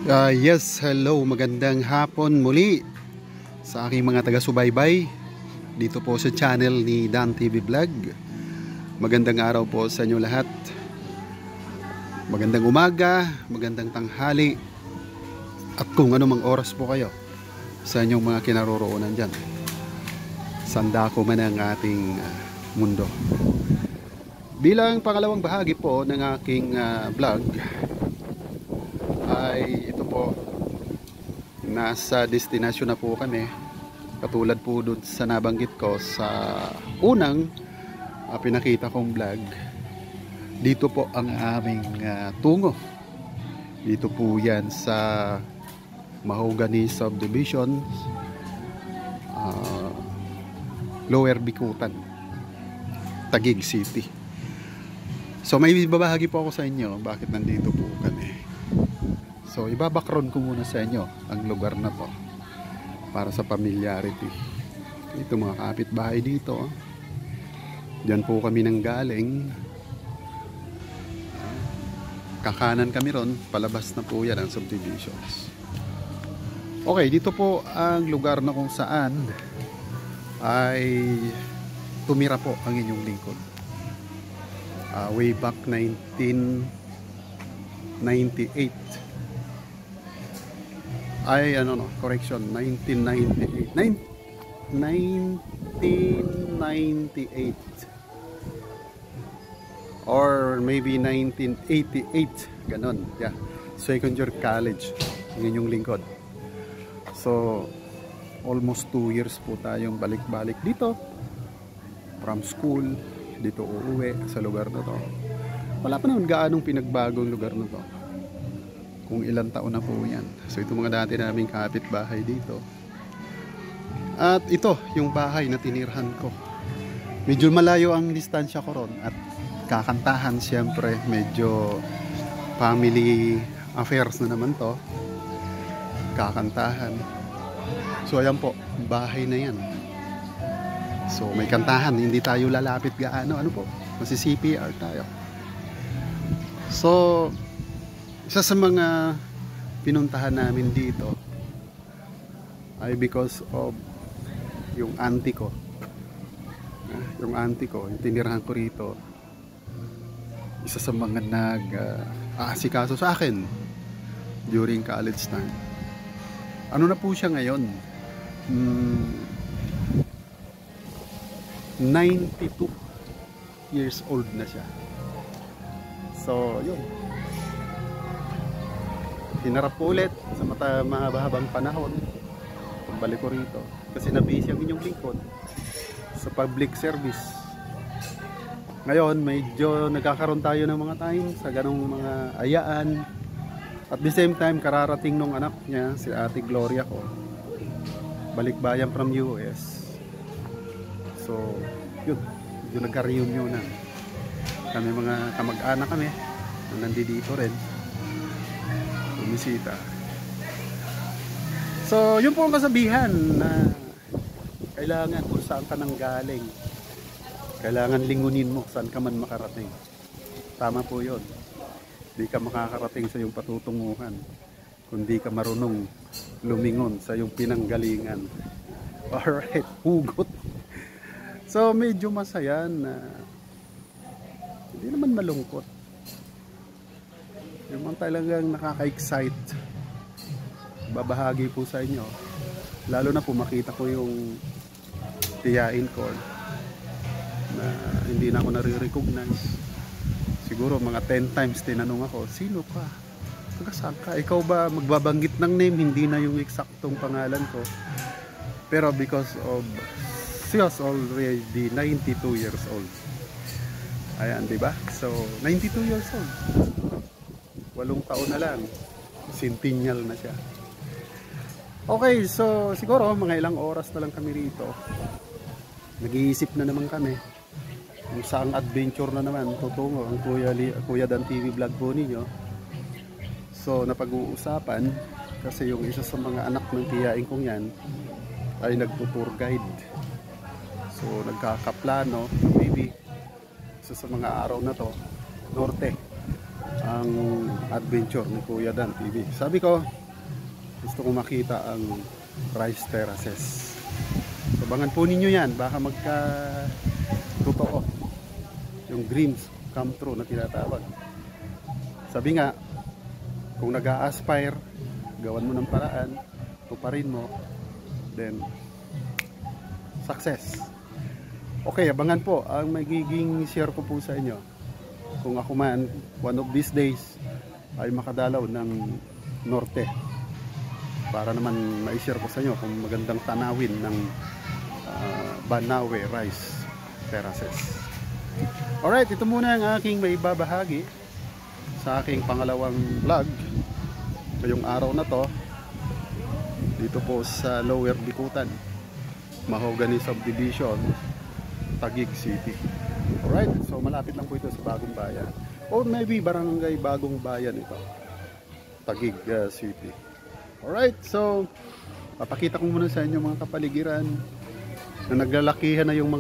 Yes, hello, magandang hapon muli sa aking mga taga-subaybay dito po sa channel ni Dan TV Vlog. Magandang araw po sa inyo lahat. Magandang umaga, magandang tanghali, at kung anumang oras po kayo sa inyong mga kinaroroonan dyan. Sanda ko man ang ating mundo. Bilang pangalawang bahagi po ng aking vlog ay ito po, nasa destination na po kami, katulad po doon sa nabanggit ko sa unang pinakita kong vlog. Dito po ang aming tungo. Dito po yan sa Mahogany Subdivision, Lower Bicutan, Taguig City. So may babahagi po ako sa inyo bakit nandito po kami. So ibabackground ko muna sa inyo ang lugar na to para sa familiarity. Ito mga kapitbahay dito. Diyan po kami nang galing. Kakanan kami ron, palabas na po yan ang subdivisions. Okay, dito po ang lugar na kung saan ay tumira po ang inyong lingkod. Way back 1998. Ay correction, 1998 or maybe 1988, ganon, yeah. Second year college ng inyong lingkod. So almost 2 years po tayong balik-balik dito from school, dito uuwi sa lugar na to. Wala pa naman gaanong pinagbagong lugar na to, kung ilang taon na po yan. So ito mga dati naming kapitbahay dito. At ito yung bahay na tinirhan ko. Medyo malayo ang distansya ko ron. At kakantahan siyempre, medyo family affairs na naman to. Kakantahan. So ayan po, bahay na yan. So may kantahan, hindi tayo lalapit gaano. Ano po, masi-CPR tayo. So isa sa mga pinuntahan namin dito ay because of yung auntie ko. Yung auntie ko, yung tinirahan ko rito, isa sa mga nag-aasikaso sa akin during college time. Ano na po siya ngayon? 92 years old na siya. So yun, hinarap ko ulit sa mahabang panahon pagbalik ko rito kasi nabisi ang inyong lingkod sa public service. Ngayon medyo nagkakaroon tayo ng mga time sa ganong mga ayaan. At the same time, kararating nung anak niya, si Ate Gloria ko, balikbayan from US. So yun, nagka-reunion na kami, mga kamag-anak kami na nandito rin bumisita. So yun po ang kasabihan na kailangan kung saan ka nang galing, kailangan lingunin mo saan ka man makarating. Tama po yun. Hindi ka makakarating sa iyong patutunguhan kung di ka marunong lumingon sa iyong pinanggalingan. Alright, hugot. So medyo masaya na, hindi naman malungkot. Yung mga talagang nakaka-excite, babahagi po sa inyo. Lalo na po makita ko yung tiyain ko na hindi na ako nare-recognize. Siguro mga 10 times tinanong ako, sino ka? Taga-saan ka? Ikaw ba magbabanggit ng name? Hindi na yung eksaktong pangalan ko. Pero because of she was already 92 years old. Ayan, diba? So 92 years old. 8 taon na lang, centennial na siya. Okay, so siguro mga ilang oras na lang kami rito. Nag-iisip na naman kami kung saang adventure na naman tutungo ang Kuya Dan TV Vlog po ninyo. So napag-uusapan kasi yung isa sa mga anak ng tiyain kong yan ay nagtutour guide. So nagkakaplano, maybe isa sa mga araw na to, norte, ang adventure ni Kuya Dan TV. Sabi ko, gusto ko makita ang rice terraces. So, abangan po ninyo yan. Baka magka totoo yung dreams come true na tinatawag. Sabi nga, kung nag-a-aspire, gawan mo ng paraan, tuparin mo, then success. Okay, abangan po ang magiging share ko po sa inyo. Kung ako man, one of these days, ay makadalaw ng norte. Para naman ma-share ko sa inyo kung magandang tanawin ng Banawe Rice Terraces. Alright, ito muna ang aking maibabahagi sa aking pangalawang vlog ngayong araw na to dito po sa Lower Bikutan, Mahogany Subdivision, Taguig City. Alright, so malapit lang po ito sa Bagong Bayan, or maybe Barangay Bagong Bayan ito, Taguig City. Alright, so papakita ko muna sa inyo mga kapaligiran na naglalakihan na yung mga